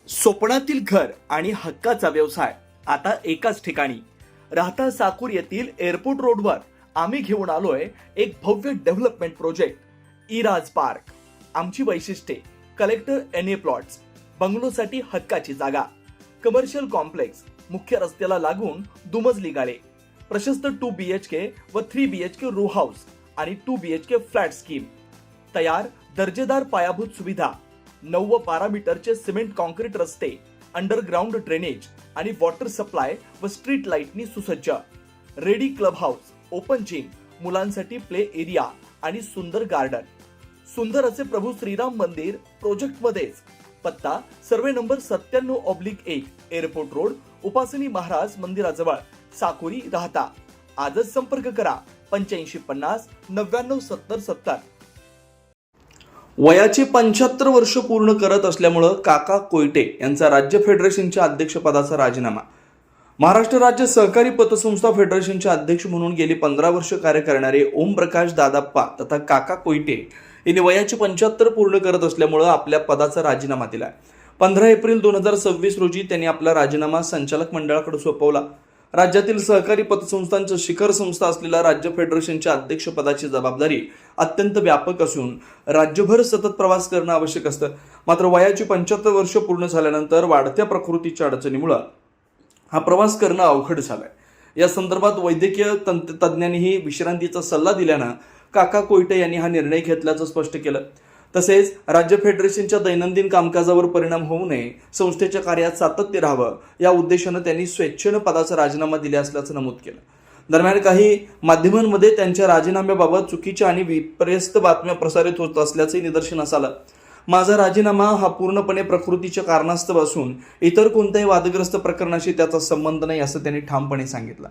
स्वप्नातील घर आणि हक्काचा व्यवसाय आता एकाच ठिकाणी. राहता साकूर येथील एअरपोर्ट रोडवर आम्ही घेऊन आलोय एक भव्य डेव्हलपमेंट प्रोजेक्ट इराज पार्क. आमची वैशिष्ट्ये: कलेक्टर एनए प्लॉट्स, बंगलोसाठी हक्काची जागा, कमर्शियल कॉम्प्लेक्स, मुख्य रस्त्याला लागून दुमजली गाळे, प्रशस्त 2 BHK व 3 BHK रो हाऊस आणि 2 BHK फ्लॅट स्कीम. तयार दर्जेदार पायाभूत सुविधा, 9 व 12 मीटरचे सिमेंट कॉन्क्रीट रस्ते, अंडरग्राउंड ड्रेनेज आणि वॉटर सप्लाय व स्ट्रीट लाईटनी सुसज्ज. Ready club house, open gym, मुलांसाठी प्ले एरिया आणि सुंदर गार्डन. सुंदर असे प्रभू श्रीराम मंदिर प्रोजेक्ट मध्येच. पत्ता: सर्वे नंबर 97/1, एअरपोर्ट रोड, उपासनी महाराज मंदिराजवळ, साकुरी, राहता. आजच संपर्क करा 8550 99 70 70. वयाची 75 वर्ष पूर्ण करत असल्यामुळे काका कोयटे यांचा राज्य फेडरेशनच्या अध्यक्षपदाचा राजीनामा. महाराष्ट्र राज्य सहकारी पतसंस्था फेडरेशनचे अध्यक्ष म्हणून गेली 15 वर्ष कार्य करणारे ओमप्रकाश दादाप्पा तथा काका कोयटे यांनी वयाची 75 पूर्ण करत असल्यामुळे आपल्या पदाचा राजीनामा दिला. 15 एप्रिल 2026 रोजी त्यांनी आपला राजीनामा संचालक मंडळाकडे सोपवला. राज्यातील सहकारी पतसंस्थांचं शिखर संस्था असलेल्या राज्य फेडरेशनच्या अध्यक्षपदाची जबाबदारी अत्यंत व्यापक असून राज्यभर सतत प्रवास करणं आवश्यक असतं. मात्र वयाची 75 वर्ष पूर्ण झाल्यानंतर वाढत्या प्रकृतीच्या अडचणीमुळे हा प्रवास करणं अवघड झालंय. या संदर्भात वैद्यकीय तज्ज्ञांनीही विश्रांतीचा सल्ला दिल्यानं काका कोयटे यांनी हा निर्णय घेतल्याचं स्पष्ट केलं. तसेच राज्य फेडरेशनच्या दैनंदिन कामकाजावर परिणाम होऊ नये, संस्थेच्या कार्यात सातत्य राहावं या उद्देशानं त्यांनी स्वेच्छेनं पदाचा राजीनामा दिला असल्याचं नमूद केलं. दरम्यान काही माध्यमांमध्ये त्यांच्या राजीनाम्याबाबत चुकीच्या आणि विपर्यस्त बातम्या प्रसारित होत असल्याचे निदर्शनास आलं. माझा राजीनामा हा पूर्णपणे प्रकृतीच्या कारणास्तव असून इतर कोणत्याही वादग्रस्त प्रकरणाशी त्याचा संबंध नाही असं त्यांनी ठामपणे सांगितलं.